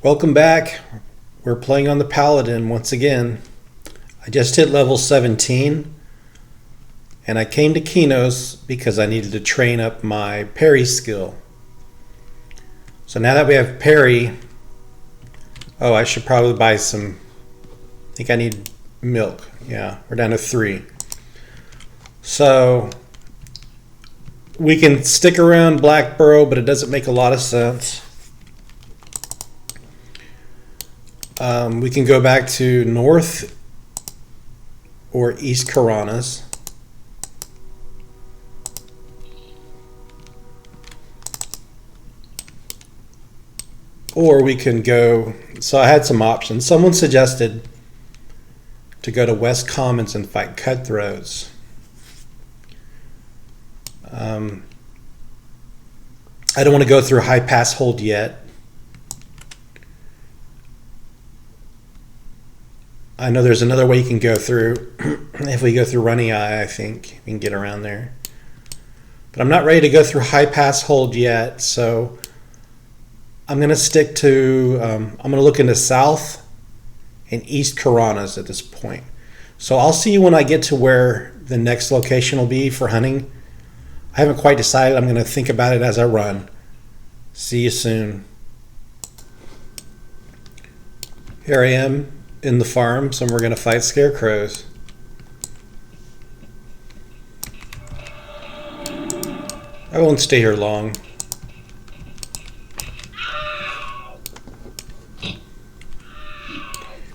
Welcome back. We're playing on the Paladin once again. I just hit level 17 and I came to Kinos because I needed to train up my parry skill. So now that we have parry, I should probably buy some, I think I need milk. Yeah, we're down to 3. So we can stick around Blackborough, but it doesn't make a lot of sense. We can go back to North or East Karanas. Or we can go, so I had some options. Someone suggested to go to West Commons and fight cutthroats. I don't want to go through High Pass Hold yet. I know there's another way you can go through. If we go through Runny Eye, I think we can get around there. But I'm not ready to go through High Pass Hold yet, so I'm going to stick to, I'm going to look into South and East Karanas at this point. So I'll see you when I get to where the next location will be for hunting. I haven't quite decided. I'm going to think about it as I run. See you soon. Here I am in the farms, and we're going to fight scarecrows. I won't stay here long.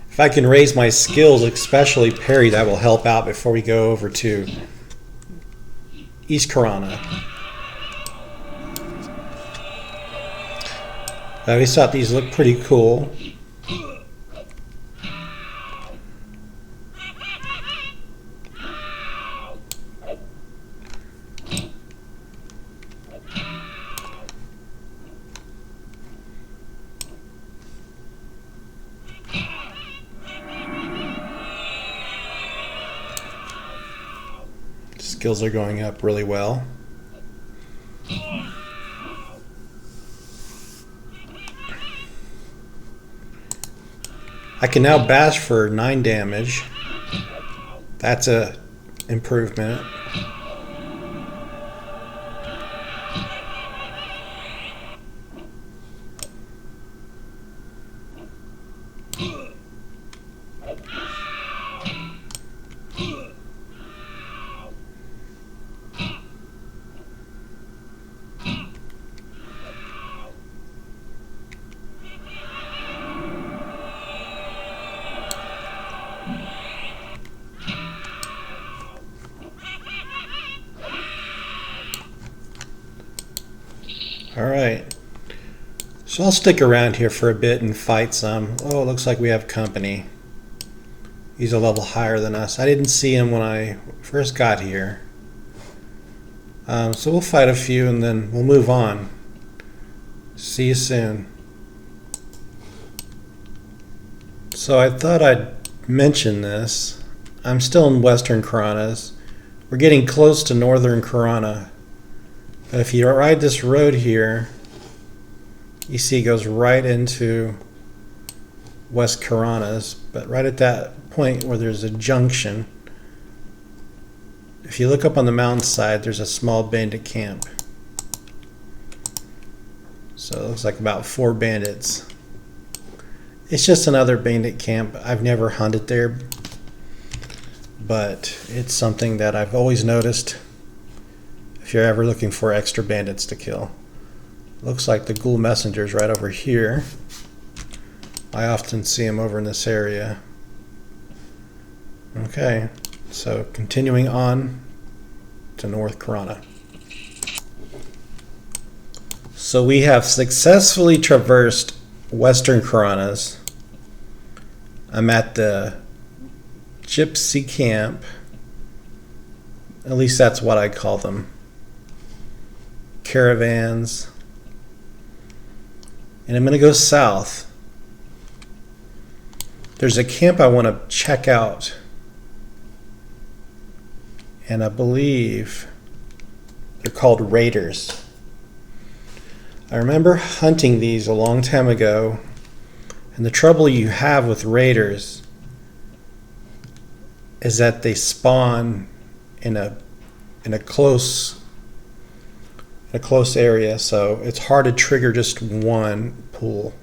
If I can raise my skills, especially parry, that will help out before we go over to East Karana. I always thought these looked pretty cool. Skills are going up really well. I can now bash for 9 damage. That's a improvement. Alright, so I'll stick around here for a bit and fight some. Oh, it looks like we have company. He's a level higher than us. I didn't see him when I first got here. So we'll fight a few and then we'll move on. See you soon. So I thought I'd mention this. I'm still in Western Karanas. We're getting close to Northern Karana. But if you ride this road here, you see it goes right into West Karanas, but right at that point where there's a junction, if you look up on the mountainside, there's a small bandit camp. So it looks like about 4 bandits. It's just another bandit camp. I've never hunted there, but it's something that I've always noticed. If you're ever looking for extra bandits to kill. Looks like the ghoul messenger's right over here. I often see him over in this area. Okay, so continuing on to North Karana. So we have successfully traversed Western Karanas. I'm at the Gypsy Camp. At least that's what I call them. Caravans, and I'm going to go south. There's a camp I want to check out, and I believe they're called raiders. I remember hunting these a long time ago And the trouble you have with raiders is that they spawn in a close area, so it's hard to trigger just one pool.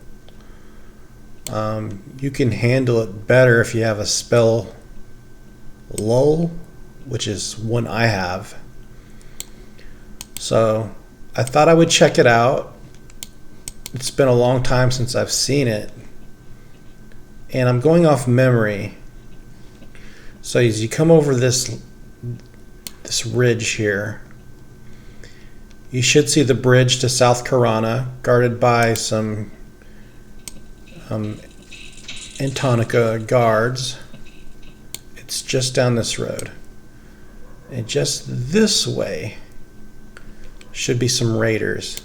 You can handle it better if you have a spell lull, which is one I have. So I thought I would check it out. It's been a long time since I've seen it, and I'm going off memory. So as you come over this ridge here, you should see the bridge to South Karana, guarded by some Antonica guards. It's just down this road. And just this way should be some raiders.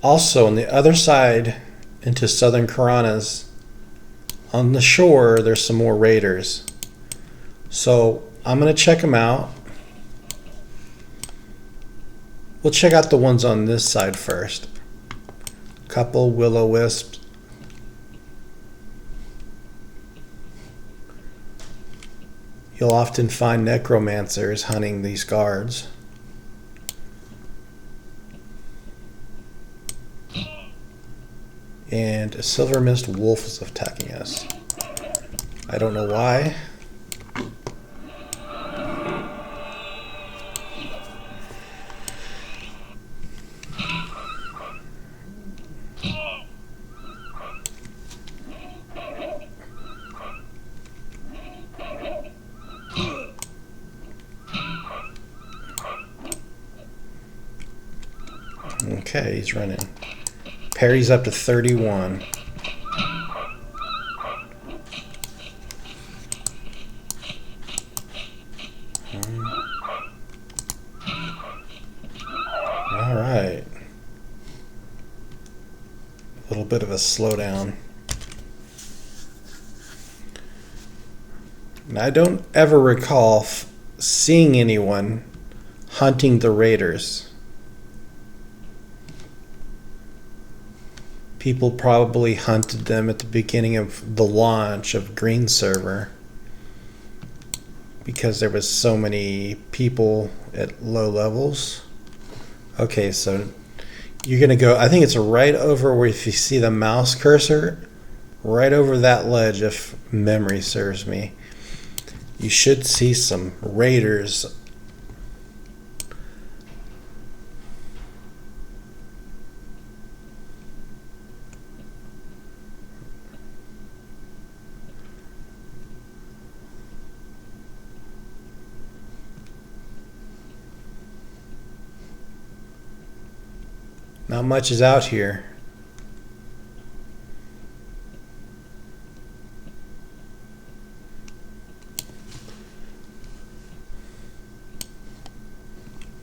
Also on the other side into southern Karanas, on the shore, there's some more raiders. So I'm going to check them out. We'll check out the ones on this side first. Couple will-o-wisps. You'll often find necromancers hunting these guards. And a silver mist wolf is attacking us. I don't know why. Okay, he's running. Parry's up to 31. All right. A little bit of a slowdown. Now, I don't ever recall seeing anyone hunting the raiders. People probably hunted them at the beginning of the launch of Green Server because there was so many people at low levels. Okay, so you're gonna go, I think it's right over where, if you see the mouse cursor, right over that ledge, if memory serves me, you should see some raiders. Not much is out here.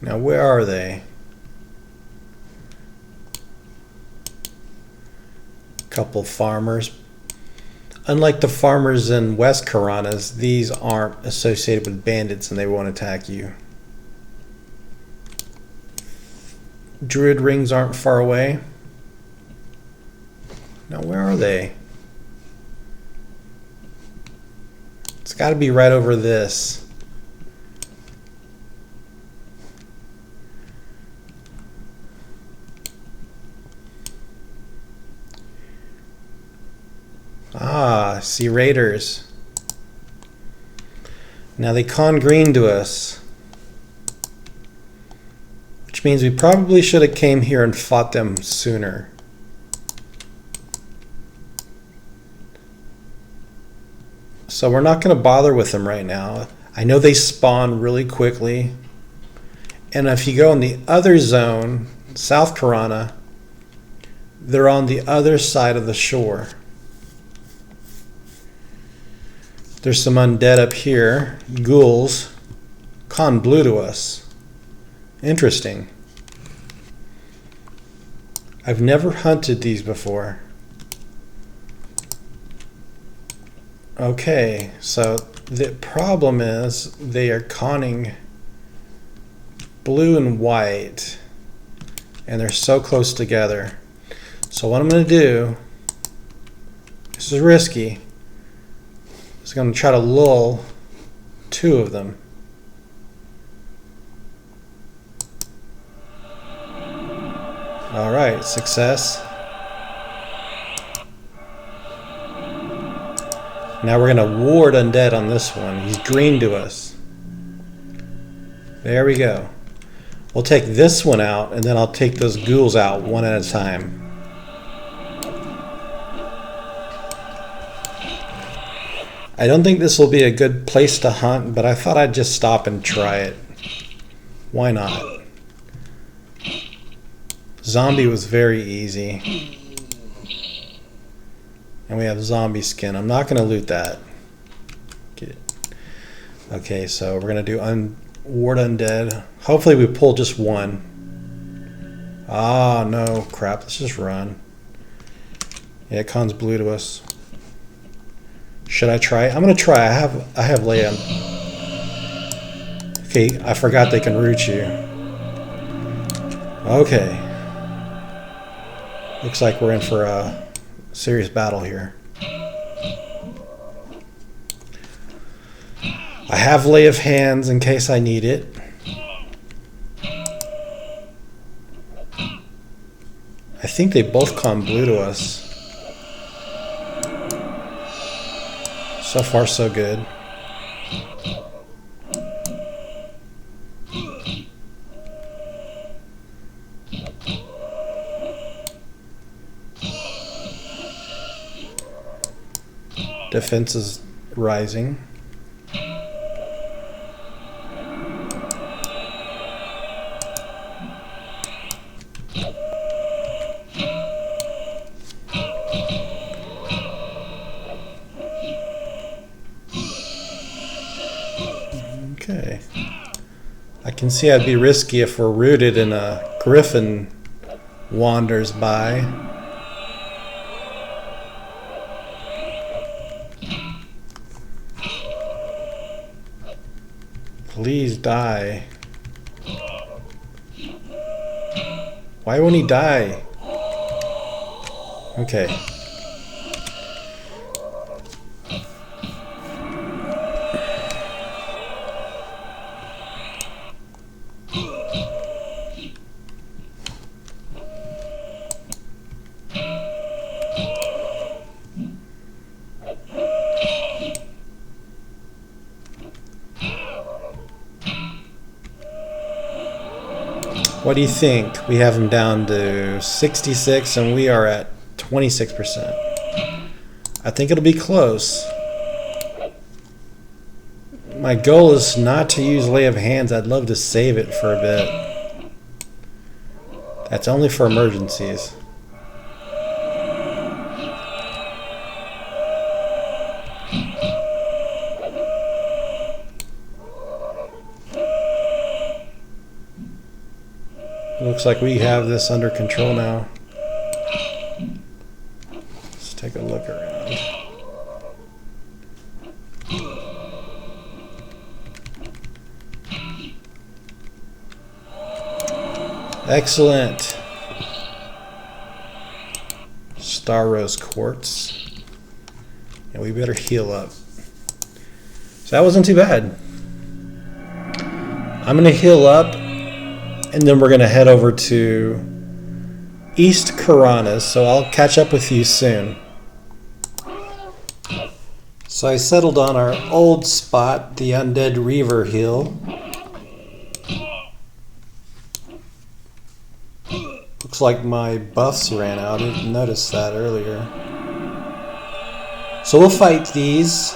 Now, where are they? Couple farmers. Unlike the farmers in West Karanas, these aren't associated with bandits and they won't attack you. Druid rings aren't far away. Now, where are they? It's got to be right over this. Ah, see raiders. Now they con green to us, which means we probably should have came here and fought them sooner. So we're not going to bother with them right now. I know they spawn really quickly. And if you go in the other zone, South Karana, they're on the other side of the shore. There's some undead up here. Ghouls. Con blue to us. Interesting. I've never hunted these before. Okay, so the problem is they are conning blue and white, and they're so close together. So what I'm going to do This is risky. It's going to try to lull 2 of them. All right, success. Now we're going to ward undead on this one. He's green to us. There we go. We'll take this one out, and then I'll take those ghouls out one at a time. I don't think this will be a good place to hunt, but I thought I'd just stop and try it. Why not? Zombie was very easy. And we have zombie skin. I'm not going to loot that. Get it. Okay, so we're going to do ward undead. Hopefully we pull just one. Ah, no. Crap. Let's just run. Yeah, Khan's blue to us. Should I try? I'm going to try. I have Leia. Okay, I forgot they can root you. Okay. Looks like we're in for a serious battle here. I have Lay of Hands in case I need it. I think they both come blue to us. So far, so good. Defense is rising. Okay. I can see I'd be risky if we're rooted and a griffin wanders by. Please die. Why won't he die? Okay. What do you think? We have him down to 66 and we are at 26%. I think it'll be close. My goal is not to use Lay of Hands. I'd love to save it for a bit. That's only for emergencies. Looks like we have this under control now. Let's take a look around. Excellent. Star Rose Quartz. And we better heal up. So that wasn't too bad. I'm going to heal up. And then we're going to head over to East Karanas, so I'll catch up with you soon. So I settled on our old spot, the undead Reaver Hill. Looks like my buffs ran out. I didn't notice that earlier. So we'll fight these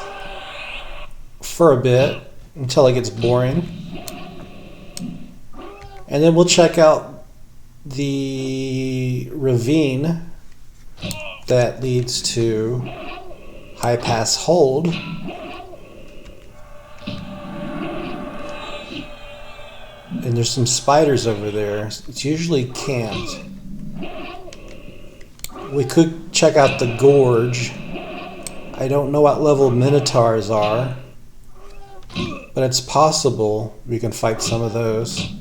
for a bit until it gets boring. And then we'll check out the ravine that leads to High Pass Hold. And there's some spiders over there. It's usually camped. We could check out the gorge. I don't know what level minotaurs are, but it's possible we can fight some of those.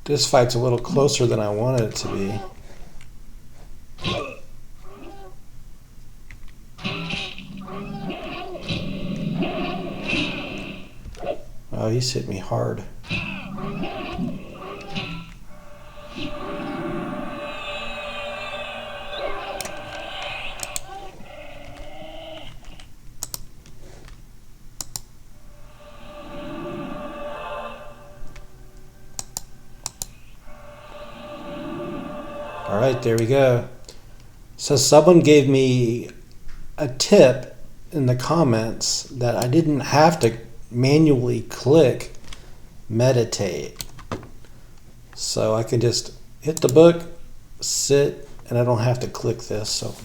This fight's a little closer than I wanted it to be. Oh, he's hit me hard. All right, there we go. So someone gave me a tip in the comments that I didn't have to manually click meditate. So I can just hit the book, sit, and I don't have to click this. So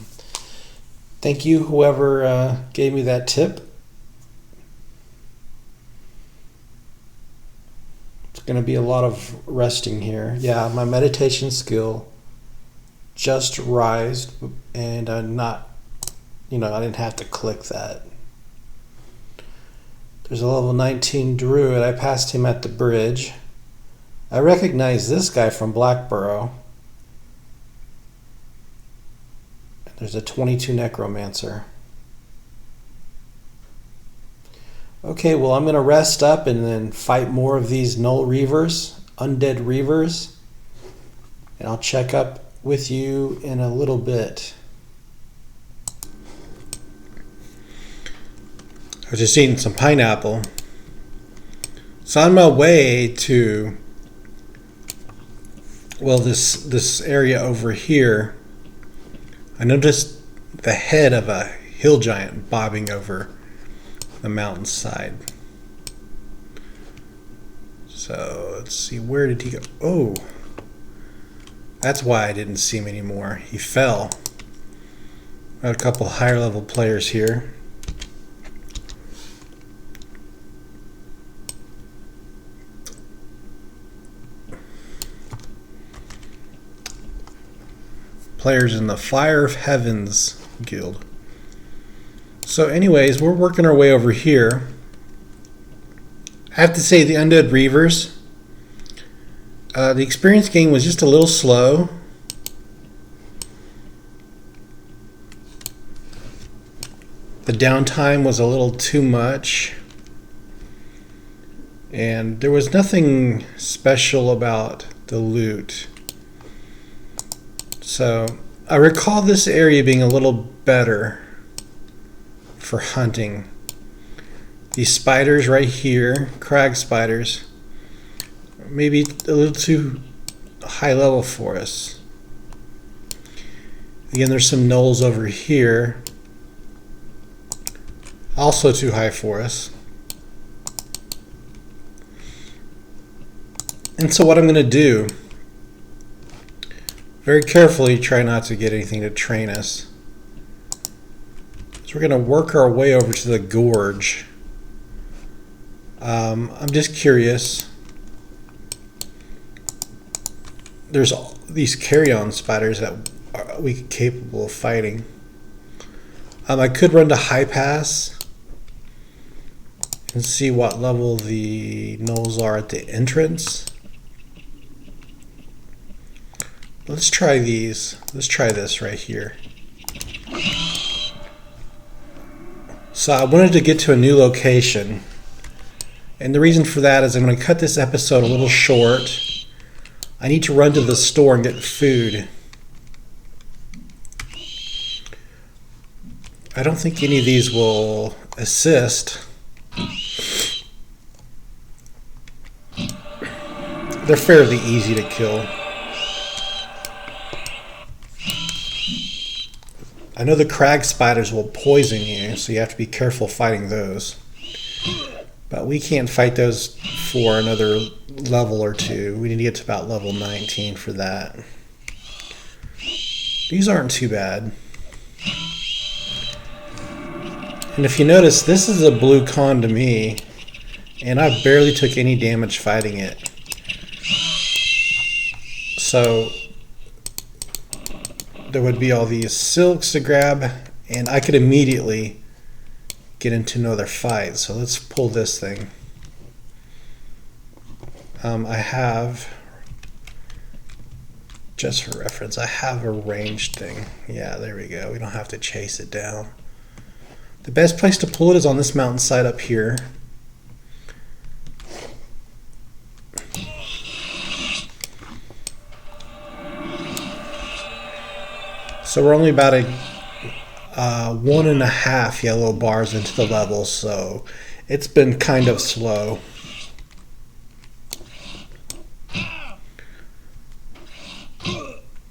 thank you, whoever gave me that tip. It's going to be a lot of resting here. Yeah, my meditation skill just rised, and I'm not, I didn't have to click that. There's a level 19 druid. I passed him at the bridge. I recognize this guy from Blackborough. There's a 22 necromancer. Okay, well, I'm going to rest up and then fight more of these null reavers, undead reavers, and I'll check up with you in a little bit. I was just eating some pineapple. So on my way to, well, this area over here, I noticed the head of a hill giant bobbing over the mountainside. So let's see, where did he go? Oh, that's why I didn't see him anymore. He fell. Got a couple higher level players here. Players in the Fire of Heavens guild. So anyways, we're working our way over here. I have to say the undead reavers, the experience gain was just a little slow. The downtime was a little too much. And there was nothing special about the loot. So I recall this area being a little better for hunting. These spiders right here, crag spiders, maybe a little too high level for us. Again, there's some gnolls over here, also too high for us. And so what I'm going to do, very carefully try not to get anything to train us. So we're going to work our way over to the gorge. I'm just curious. There's these carrion spiders that we capable of fighting. I could run to high pass and see what level the gnolls are at the entrance. Let's try these. Let's try this right here. So I wanted to get to a new location. And the reason for that is I'm going to cut this episode a little short. I need to run to the store and get food. I don't think any of these will assist. They're fairly easy to kill. I know the crag spiders will poison you, so you have to be careful fighting those. But we can't fight those for another level or two. We need to get to about level 19 for that. These aren't too bad. And if you notice, this is a blue con to me, and I barely took any damage fighting it. So there would be all these silks to grab, and I could immediately get into another fight. So let's pull this thing. I have Just for reference, I have a ranged thing. Yeah, there we go. We don't have to chase it down. The best place to pull it is on this mountainside up here. So we're only about a 1.5 yellow bars into the level, so it's been kind of slow.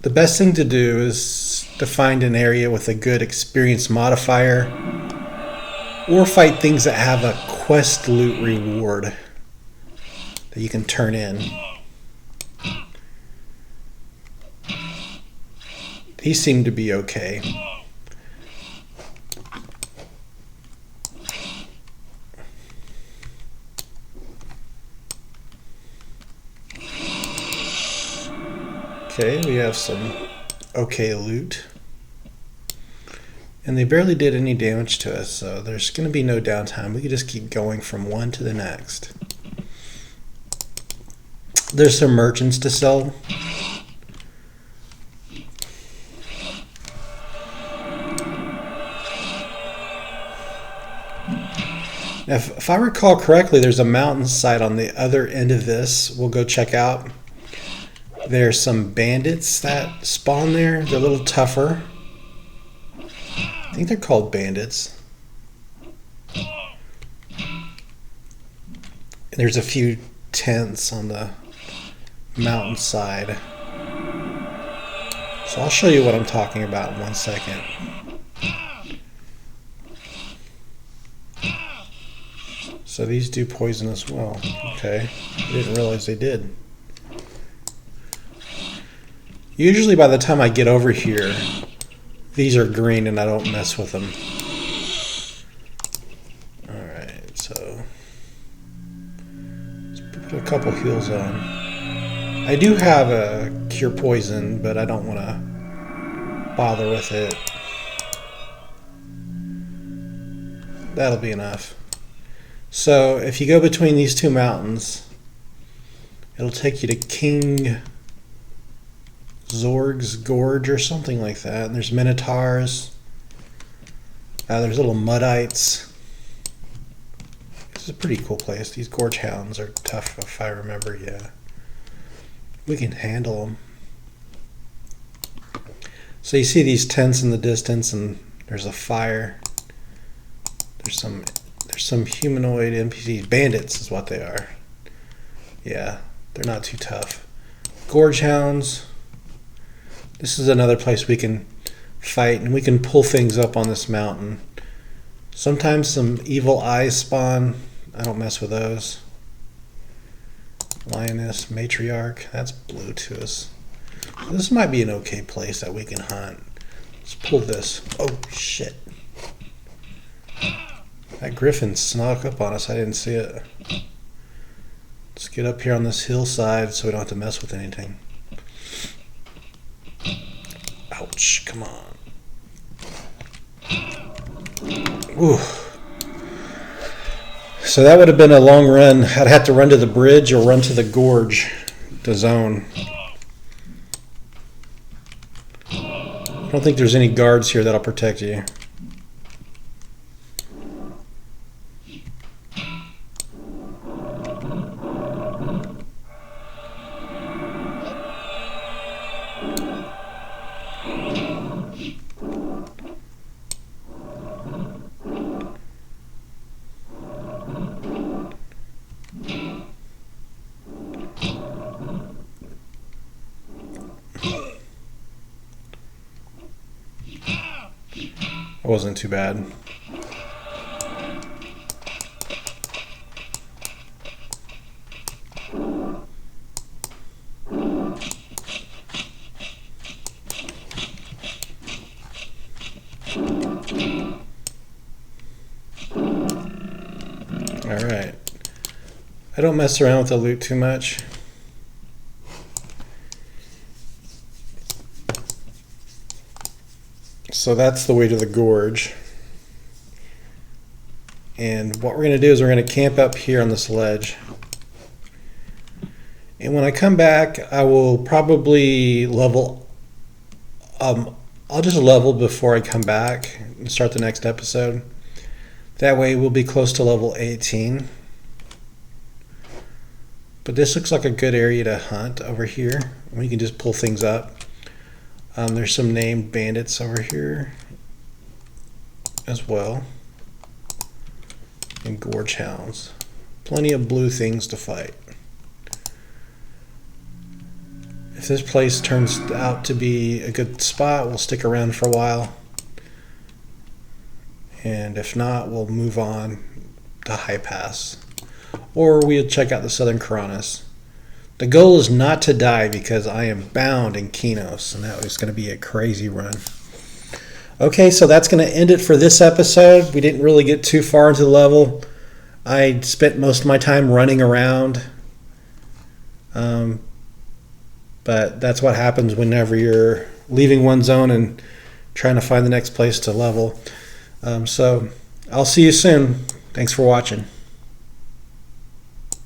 The best thing to do is to find an area with a good experience modifier, or fight things that have a quest loot reward that you can turn in. These seem to be okay. Okay, we have some okay loot. And they barely did any damage to us, so there's going to be no downtime. We can just keep going from one to the next. There's some merchants to sell. Now, if I recall correctly, there's a mountainside on the other end of this. We'll go check out. There's some bandits that spawn there. They're a little tougher. I think they're called bandits. And there's a few tents on the mountainside. So I'll show you what I'm talking about in 1 second. So these do poison as well. Okay, I didn't realize they did. Usually by the time I get over here, these are green and I don't mess with them. Alright, so let's put a couple heals on. I do have a cure poison, but I don't want to bother with it. That'll be enough. So if you go between these two mountains, it'll take you to King Zorg's Gorge or something like that. And there's minotaurs. There's little muddites. This is a pretty cool place. These gorge hounds are tough if I remember. Yeah, we can handle them. So you see these tents in the distance, and there's a fire. There's some humanoid NPCs. Bandits is what they are. Yeah, they're not too tough. Gorge hounds. This is another place we can fight, and we can pull things up on this mountain. Sometimes some evil eyes spawn. I don't mess with those. Lioness, matriarch. That's blue to us. This might be an okay place that we can hunt. Let's pull this. Oh, shit. That griffin snuck up on us. I didn't see it. Let's get up here on this hillside so we don't have to mess with anything. Ouch, come on. Ooh. So that would have been a long run. I'd have to run to the bridge or run to the gorge, the zone. I don't think there's any guards here that'll protect you. It wasn't too bad. Alright. I don't mess around with the loot too much. So that's the way to the gorge. And what we're going to do is we're going to camp up here on this ledge. And when I come back, I will probably level. I'll just level before I come back and start the next episode. That way we'll be close to level 18. But this looks like a good area to hunt over here. We can just pull things up. There's some named bandits over here as well. And gorge hounds. Plenty of blue things to fight. If this place turns out to be a good spot, we'll stick around for a while. And if not, we'll move on to High Pass. Or we'll check out the Southern Karanas. The goal is not to die because I am bound in Kinos, and that was going to be a crazy run. Okay, so that's going to end it for this episode. We didn't really get too far into the level. I spent most of my time running around. But that's what happens whenever you're leaving one zone and trying to find the next place to level. So I'll see you soon. Thanks for watching.